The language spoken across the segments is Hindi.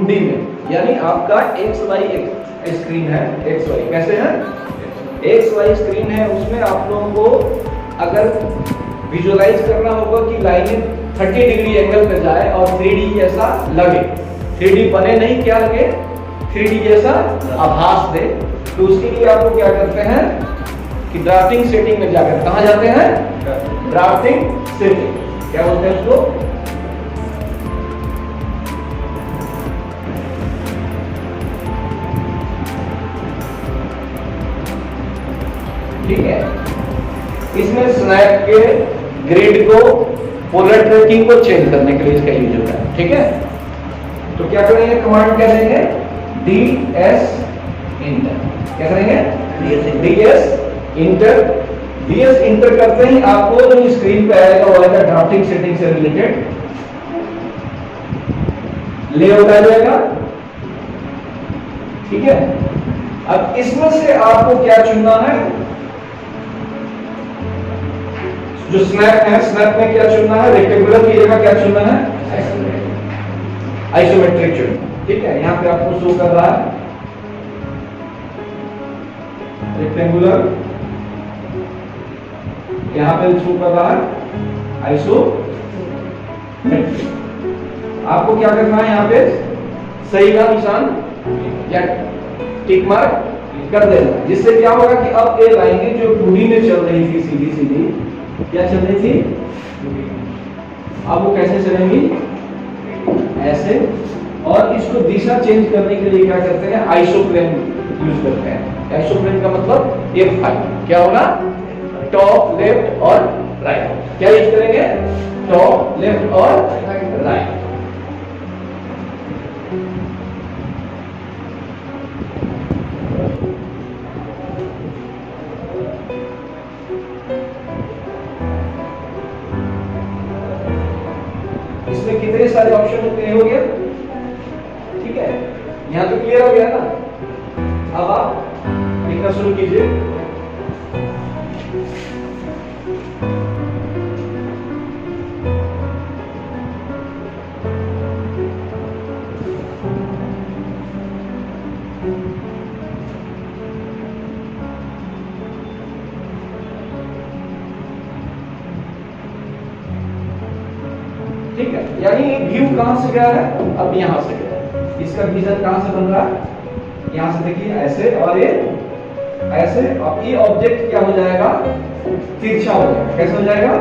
2D में, यानी आपका XY स्क्रीन है, XY कैसे है, XY स्क्रीन है, उसमें आप लोगों को अगर विजुअलाइज करना होगा कि लाइनें 30 डिग्री एंगल पे जाए और 3D जैसा लगे, 3D बने नहीं, क्या लगे, 3D जैसा आभास दे, तो उसके लिए आप लोग क्या करते हैं कि ड्राफ्टिंग सेटिंग में जाकर, कहां जाते हैं, ड्राफ्टिंग सेटिंग, क्या बोलते हैं उसको, ठीक है। इसमें स्नैप के ग्रिड को, पोलर ट्रैकिंग को चेंज करने के लिए इसका यूज होता है, ठीक है। तो क्या करेंगे, कमांड क्या देंगे, ds इंटर, क्या करेंगे, ds इंटर। ds इंटर करते ही आपको जो स्क्रीन पे आएगा वो आएगा ड्राफ्टिंग सेटिंग से रिलेटेड लेआउट आ जाएगा, ठीक है। अब इसमें से आपको क्या चुनना है, जो स्नैप है, स्नैप में क्या चुनना है, रेक्टेंगुलर की जगह क्या चुनना है, आइसोमेट्रिक चुनना, ठीक है। यहां पे आपको शो कर रहा है रेक्टेंगुलर, यहां पे शो कर रहा है आइसोमेट्रिक। आपको क्या करना है, यहां पे सही का निशान या टिक मार्क कर देना, जिससे क्या होगा कि अब ये लाइनें जो 2D में चल रही थी सीधी सीधी, क्या चल रही थी, अब वो कैसे चलेंगी, ऐसे, और इसको दिशा चेंज करने के लिए क्या करते हैं, आइसोप्लेन यूज करते हैं। आइसोप्लेन का मतलब F5, क्या होगा, टॉप, लेफ्ट और राइट, क्या यूज करेंगे, टॉप, लेफ्ट और राइट। इसमें कितने सारे ऑप्शन होते हैं, हो गया, ठीक है। यहां तो क्लियर हो गया ना। अब आप लिखना शुरू कीजिए, ठीक है। यानी व्यू कहां से गया है, अब यहां से गया है, इसका विजन कहां से बन रहा है, यहां से देखिए ऐसे, और ये ऐसे, अब ये ऑब्जेक्ट क्या हो जाएगा, तिरछा हो जाएगा, कैसे हो जाएगा,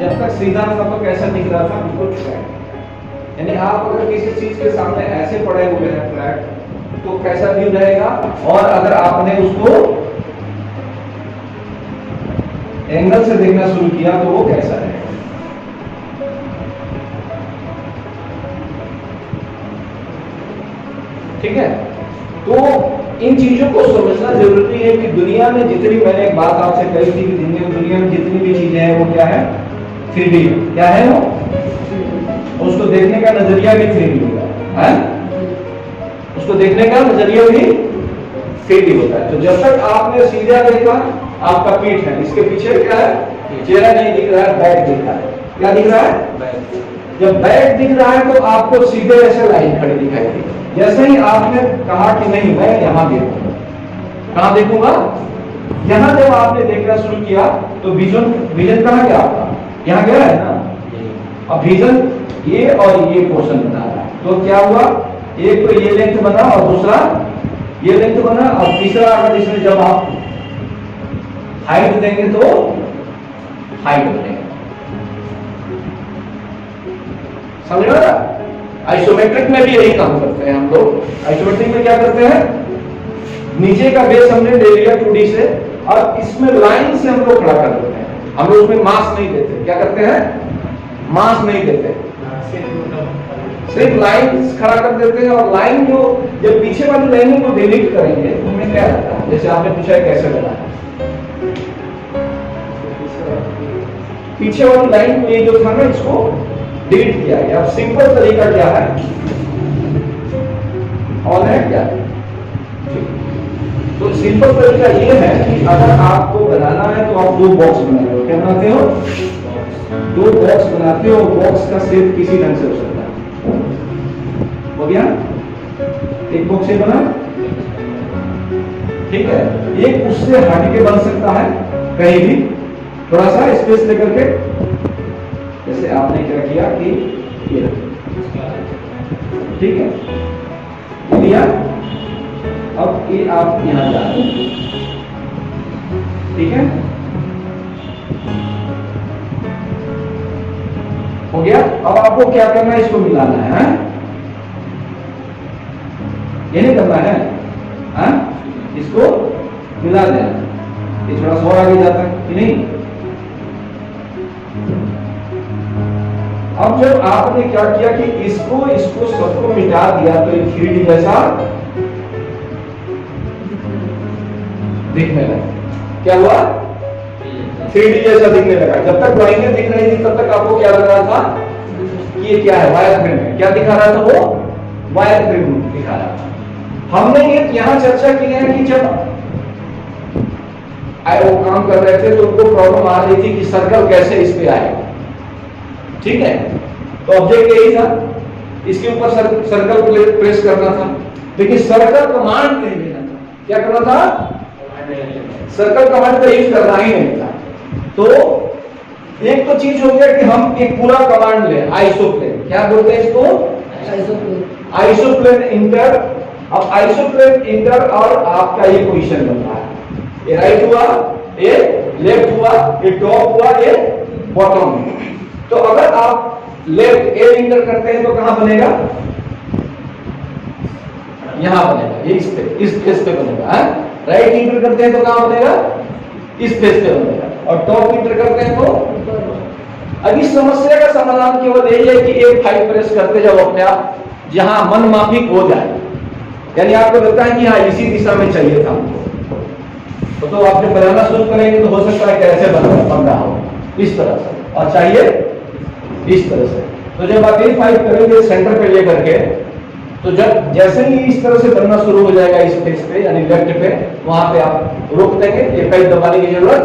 जब तक सीधा था तो कैसा दिख रहा था, बिल्कुल फ्लैट। यानी आप अगर किसी चीज के सामने ऐसे पड़े हुए हैं फ्लैट, तो कैसा व्यू रहेगा, और अगर आपने उसको एंगल से देखना शुरू किया तो वो कैसा रहेगा, ठीक है। तो इन चीजों को समझना जरूरी है कि दुनिया में जितनी, मैंने एक बात आपसे कही थी कि दुनिया में जितनी भी चीजें हैं वो क्या है, 3D, क्या है वो, उसको देखने का नजरिया भी 3D होगा, है, उसको देखने का नजरिया भी 3D होता है। तो जब तक आपने सीधा देखा, आपका पीठ है, इसके पीछे क्या है, चेहरा नहीं दिख रहा है, बैक दिख रहा है, क्या दिख रहा है, जब बैक दिख रहा है तो आपको सीधे ऐसे लाइन खड़ी दिखाई दी। जैसे ही आपने कहा कि नहीं मैं यहां देखूंगा, कहां देखूंगा, यहां जब आपने देखना शुरू किया तो विजन कहां गया आपका, यहां गया है ना। अब विजन ये और ये पोर्शन बना रहा है, तो क्या हुआ, एक तो ये लेंथ बना और दूसरा ये लेंथ बना, और तीसरा अगर इसमें जब आप हाइट देंगे तो हाइट बनेगा, समझ में आ रहा। आइसोमेट्रिक में भी यही काम करते हैं हम लोग। आइसोमेट्रिक में क्या करते हैं, नीचे का बेस हमने ले लिया 2D से, और इसमें लाइन से हम लोग खड़ा कर देते हैं, हम लोग उसमें मास नहीं देते, क्या करते हैं, मास नहीं देते, सिर्फ लाइन खड़ा कर देते हैं। और लाइन जो जब पीछे वाली लाइनों को डिलीट करेंगे उनमें क्या रहता है, जैसे आपने पूछा है कैसे बनाना, पीछे वाली लाइन को ये जो था ना, इसको डिलीट किया गया। अब सिंपल तरीका क्या है, ऑन है क्या, तो सिंपल तरीका ये है कि अगर आपको बनाना है तो आप दो बॉक्स बनाते हो, क्या बनाते हो, दो बॉक्स बनाते हो, बॉक्स का शेप किसी ढंग से हो सकता है। हो गया, एक बॉक्स से बना, ठीक है। एक उससे हट के बन सकता है कहीं भी, थोड़ा सा स्पेस लेकर के, जैसे आपने क्या किया कि ये, ठीक है, लिया। अब ये आप यहां जा रहे हैं, ठीक है, हो गया। अब आपको क्या करना है, इसको मिलाना है, ये नहीं करना है, हाँ? इसको मिला देना। ये थोड़ा सा और आगे जाता है कि नहीं। अब जब आपने क्या किया कि इसको सबको मिटा दिया तो ये 3D जैसा दिखने लगा। क्या हुआ? 3D जैसा दिखने लगा। जब तक ड्राइंगें दिख रही थी तब तक आपको क्या लग रहा था कि ये क्या है, वायर फ्रेम है। क्या दिखा रहा था वो? वायर फ्रेम दिखा रहा था। हमने ये यहां चर्चा की है कि जब वो काम कर रहे थे तो उनको प्रॉब्लम आ रही थी कि सर्कल कैसे इस पे आएगा, ठीक है। तो ऑब्जेक्ट यही था, इसके ऊपर सर्कल प्रेस करना था, लेकिन सर्कल कमांड नहीं देना था। क्या करना था? सर्कल कमांड का यूज करना ही नहीं था। तो एक तो चीज हो गया कि हम एक पूरा कमांड ले, आइसोप्लेन, क्या बोलते हैं इसको? आइसोप्लेन इंटर। अब आइसोप्लेन इंटर और आपका ये पोजीशन बन रहा है, ये राइट हुआ, ये लेफ्ट हुआ, ये टॉप हुआ, ये बॉटम। तो अगर आप लेफ्ट ए इंटर करते हैं तो कहां बनेगा? यहां बनेगा, इस फेस पे बनेगा। राइट इंटर करते हैं तो कहां बनेगा? इस फेस पे बनेगा। और टॉप इंटर करते हैं तो। अब इस समस्या का समाधान केवल यही है कि F5 प्रेस करते जाओ अपने आप, जहां मन माफिक हो जाए, यानी आपको लगता है कि हाँ इसी दिशा में चाहिए था हमको, तो आप जब बनाना शुरू करेंगे तो हो सकता है कैसे बन रहा हो, इस तरह से, और चाहिए इस तरह से। तो जब आप F5 करेंगे सेंटर पे लेकर के, तो जब जैसे ही इस तरह से बनना शुरू हो जाएगा इस फेस पे यानी लेफ्ट पे, वहां पे आप रोक देंगे, F5 दबाने की जरूरत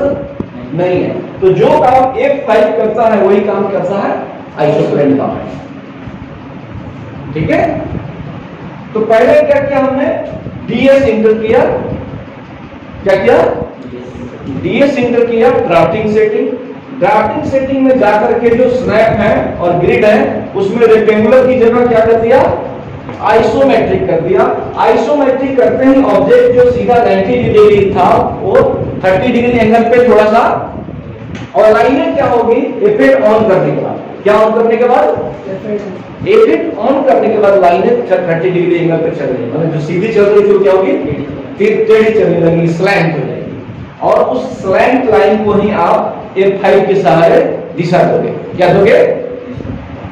नहीं है। तो जो काम F5 करता है वही काम करता है आइसोप्लेन कमांड, ठीक है। तो पहले क्या किया हमने? DS इंटर किया। क्या किया? DS इंटर किया, ड्राफ्टिंग सेटिंग। ड्राफ्टिंग सेटिंग में जाकर के जो स्नैप है और ग्रिड है उसमें रेक्टेंगुलर की जगह क्या कर दिया? आइसोमेट्रिक कर दिया। आइसोमेट्रिक करते ही ऑब्जेक्ट जो सीधा 90 डिग्री था वो 30 डिग्री एंगल पे थोड़ा सा, और लाइनें क्या होगी? इफेक्ट ऑन करने के बाद, क्या ऑन करने के बाद? इफेक्ट ऑन करने के बाद लाइनें 30 डिग्री एंगल पे चल रही है, मतलब जो सीधी चल रही थी वो क्या होगी? फिर टेढ़ी चलने लगी, स्लैंट हो जाएगी, और उस स्लैंट लाइन को ही आप F5 के सहारे दिशा दोगे। क्या दोगे?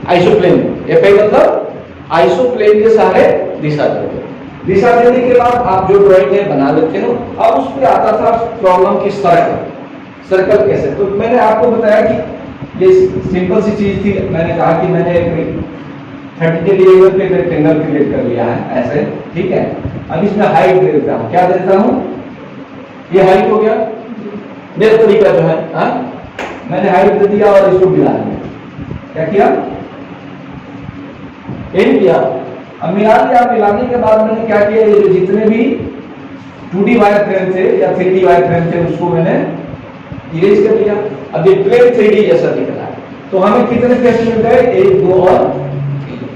आइसोप्लेन। F5 मतलब आइसोप्लेन के सहारे दिशा दोगे। दिशा देने के बाद आप जो ड्राइंग है बना लेते हो। अब उस पर आता था प्रॉब्लम की सर्कल कैसे। तो मैंने आपको बताया कि ये सिंपल सी चीज थी। मैंने कहा कि मैंने 30 डिग्री एंगल पे रेक्टेंगल क्रिएट कर लिया है ऐसे, ठीक है। अब इसमें हाइट दे देता हूं। क्या दे देता हूं? ये हाइट हो गया मेरा तरीका जो है, हाँ मैंने हाइट दे दिया और इसको मिला दिया। क्या किया? यही किया। अब मिला दिया। मिलाने के बाद मैंने क्या किया? ये जितने भी 2D वायर फ्रेम थे या 3D वायर फ्रेम थे उसको मैंने इरेज कर लिया। अब ये प्लेन 3D जैसा दिख रहा है। तो हमें कितने फेस मिल गए? 1 2 और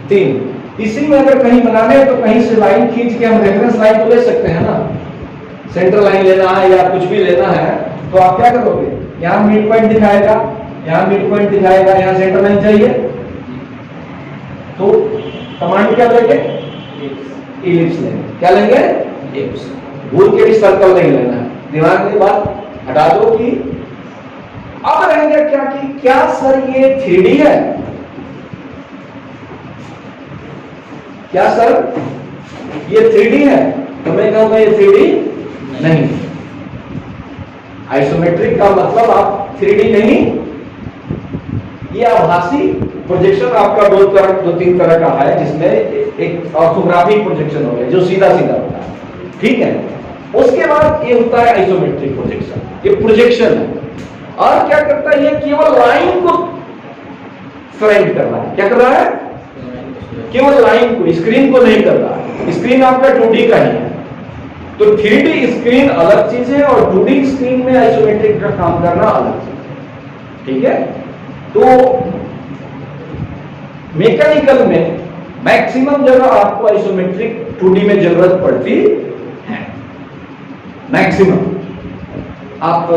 3। इसी में अगर कहीं बनाने हैं तो कहीं से लाइन खींच के हम रेफरेंस लाइन तो ले सकते हैं ना, सेंट्रल लाइन लेना है या कुछ भी लेना है तो आप क्या करोगे? यहाँ मिड पॉइंट दिखाएगा, यहाँ मिड पॉइंट दिखाएगा, यहाँ सेंटर लाइन चाहिए तो कमांड क्या लेंगे? इलिप्स लेंगे। क्या लेंगे? इलिप्स। भूल के भी सर्कल नहीं लेना है। दिमाग की बात हटा दो कि अब रहेंगे क्या कि क्या सर ये 3D है? क्या सर ये 3D है? तो मैं कहूंगा ये 3D नहीं। आइसोमेट्रिक का मतलब आप 3D नहीं, ये आभासी प्रोजेक्शन आपका दो तीन तरह का है, जिसमें एक ऑर्थोग्राफिक प्रोजेक्शन हो गया जो सीधा सीधा होता है, ठीक है। उसके बाद ये होता है आइसोमेट्रिक प्रोजेक्शन। ये प्रोजेक्शन है और क्या करता है? ये केवल लाइन को स्लाइड कर रहा है। क्या कर रहा है? केवल लाइन को, स्क्रीन को नहीं कर रहा है। स्क्रीन आपका 2D का ही है। तो 3D स्क्रीन अलग चीज है और 2D स्क्रीन में आइसोमेट्रिक का काम करना अलग चीज है। ठीक है? तो मैकेनिकल में मैक्सिमम जगह आपको आइसोमेट्रिक 2D में जरूरत पड़ती है। मैक्सिमम आप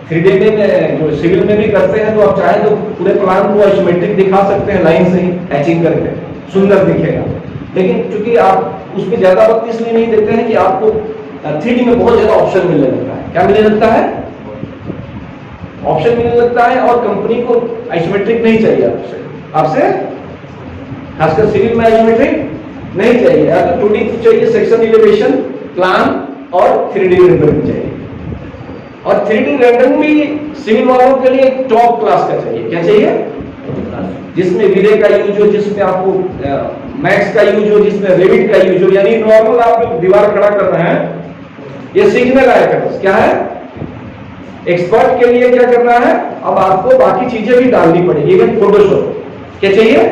3D में जो सिविल में भी करते हैं तो आप चाहे तो पूरे प्लान को आइसोमेट्रिक दिखा सकते हैं, लाइन से ही हैचिंग करके, सुंदर दिखेगा। लेकिन चूंकि आप उस पर ज्यादा वक्त इसलिए नहीं देते हैं कि आपको 3D में बहुत ज्यादा ऑप्शन मिलने लगता है। क्या मिलने लगता है? ऑप्शन मिलने लगता है। और कंपनी को आइसोमेट्रिक नहीं चाहिए आपसे खासकर सिविल में आइसोमेट्रिक नहीं चाहिए। या तो 2D चाहिए, सेक्शन एलिवेशन, प्लान और 3D रेंडरिंग चाहिए। और 3D रेंडरिंग भी सिविल वालों के लिए टॉप क्लास का चाहिए। क्या चाहिए? जिसमें वीरे का यूज हो, जिसमें आपको मैक्स का यूज हो, जिसमें रेविट का यूज हो। यानी नॉर्मल आप दीवार खड़ा कर रहे हैं, ये सीखने लायक है। बस क्या है, एक्सपर्ट के लिए क्या करना है, अब आपको बाकी चीजें भी डालनी पड़ेगी। इवन फोटोशॉप क्या चाहिए,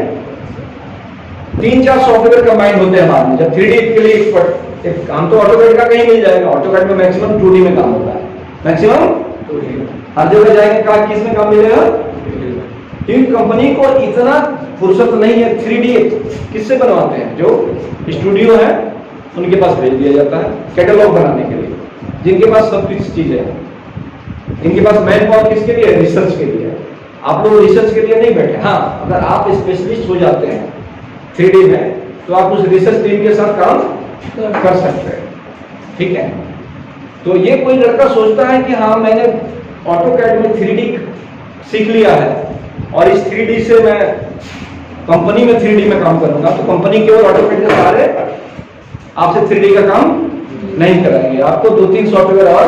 3-4 सॉफ्टवेयर कंबाइन होते हैं हमारे। जब 3D के लिए एक्सपर्ट, एक काम तो ऑटोकैड का कहीं मिल जाएगा। ऑटोकैड में मैक्सिमम 2D में काम होता है, मैक्सिमम 2D में। हर जगह जाएंगे कहा किस में काम मिलेगा, क्योंकि कंपनी को इतना फुर्सत नहीं है। 3D किससे बनवाते हैं, जो स्टूडियो है उनके पास भेज दिया जाता है कैटलॉग बनाने के लिए, जिनके पास सब कुछ चीजें हैं। इनके पास मैन पावर किसके लिए, रिसर्च के लिए। आप लोग रिसर्च के लिए नहीं बैठे। हाँ, अगर आप स्पेशलिस्ट हो जाते हैं 3D में तो आप उस रिसर्च टीम के साथ काम कर सकते हैं। ठीक है? तो ये कोई लड़का सोचता है कि हाँ मैंने ऑटोकैड में 3D सीख लिया है और इस 3D से मैं कंपनी में 3D में काम करूंगा, तो कंपनी केवल ऑटोकैड के सहारे आपसे 3D का काम नहीं कराएंगे। आपको 2-3 सॉफ्टवेयर और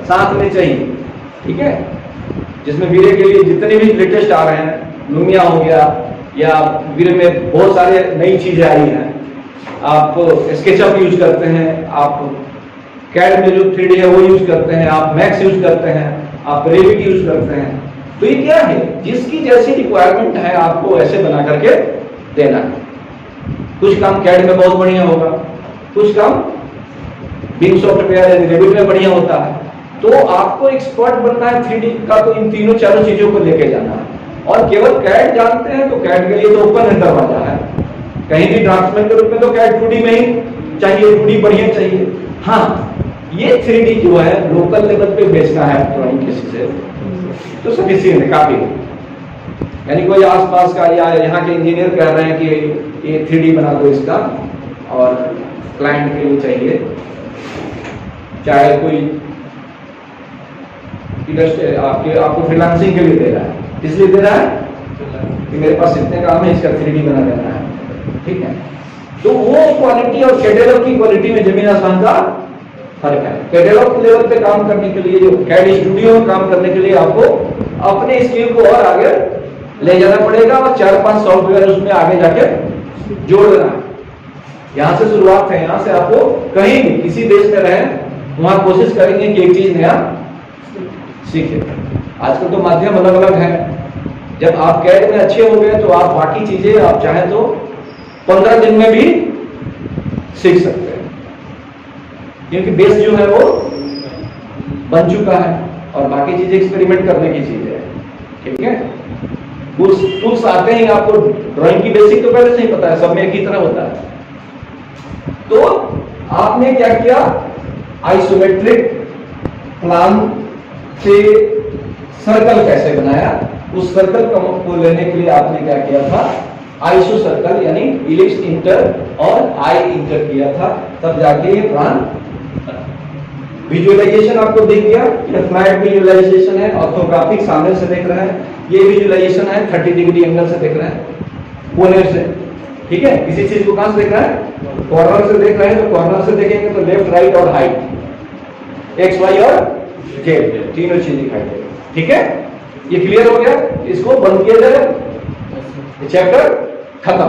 साथ में चाहिए। ठीक है? जिसमें वीरे के लिए जितने भी लेटेस्ट आ रहे हैं, लुमिया हो गया, या वीरे में बहुत सारे नई चीजें आई हैं। आप स्केचअप यूज करते हैं, आप कैड में जो 3D है वो यूज करते हैं, आप मैक्स यूज करते हैं, आप रेविट यूज करते हैं। तो ये क्या है, जिसकी जैसी रिक्वायरमेंट है आपको ऐसे बना करके देना है। कुछ काम कैड में बहुत बढ़िया होगा, कुछ काम बिंग सॉफ्टवेयर या रेविट में बढ़िया होता है। तो आपको एक्सपर्ट बनना है 3D का, तो इन तीनों चारों चीजों को लेके जाना है। और केवल कैड जानते हैं तो कैड के लिए तो ओपन है दरवाजा है। कहीं भी ड्राफ्ट्समैन के रूप में तो कैड 2D में ही चाहिए, 2D बढ़िया चाहिए। हाँ, ये 3D जो है लोकल लेवल पे बेचना है ड्राइंग किसी से, तो सफिशिएंट है, काफी है। यानी कोई आसपास का या यहाँ के इंजीनियर कह रहे हैं कि ये 3D बना दो इसका और क्लाइंट के लिए चाहिए, चाहे कोई आपको फ्रीलांसिंग के लिए दे रहा है, इसलिए दे रहा है कि मेरे पास इतने काम है, इसका 3D बना देना है। ठीक है? तो वो क्वालिटी और कैटलॉग की क्वालिटी में जमीन आसमान का फर्क है। कैटलॉग लेवल पे काम करने के लिए, जो कैड स्टूडियो में काम करने के लिए आपको अपने स्किल को और आगे ले जाना पड़ेगा और 4-5 सॉफ्टवेयर उसमें आगे जाके जोड़ देना है। यहाँ से शुरुआत है, यहाँ से आपको कहीं भी किसी देश में रहे वहां कोशिश करेंगे कि एक चीज नया सीखे। आजकल तो माध्यम अलग अलग है। जब आप कैड में अच्छे हो गए तो आप बाकी चीजें आप चाहे तो 15 दिन में भी सीख सकते हैं, क्योंकि बेस जो है वो बन चुका है और बाकी चीजें एक्सपेरिमेंट करने की चीजें है। ठीक है? टूल्स आते हैं, आपको ड्राइंग की बेसिक तो पहले से ही पता है, सब में एक ही तरह होता है। तो आपने क्या किया, आइसोमेट्रिक प्लान से सर्कल कैसे बनाया, उस सर्कल को लेने के लिए आपने क्या किया था, आइसो सर्कल यानी इलिप्स इंटर और आई इंटर किया था, तब जाके ये प्लान। विजुअलाइजेशन आपको दिख गया, ये फ्लैट विजुअलाइजेशन है, ऑर्थोग्राफिक सामने से देख रहे हैं, ये विजुअलाइजेशन है 30 डिग्री एंगल से देख रहे हैं, कोने से। ठीक है? किसी चीज को कहां से देख रहा है, कॉर्नर से देख रहे हैं, तो कॉर्नर से देखेंगे तो लेफ्ट, राइट और हाइट, एक्स, वाई और जेड, तीनों चीज दिखाई देगी। ठीक है? ये क्लियर हो गया? इसको बंद किया जाए, चैप्टर खत्म।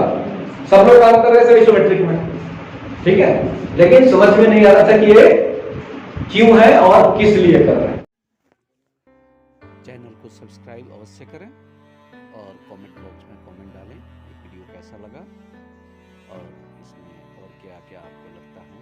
सब लोग काम कर रहे थे आइसोमेट्रिक में। ठीक है? लेकिन समझ में नहीं आ रहा था कि ये क्यों है और किस लिए कर रहे हैं। चैनल को सब्सक्राइब अवश्य करें और कमेंट बॉक्स में कमेंट डालें ये वीडियो कैसा लगा और इसमें और क्या क्या आपको लगता है।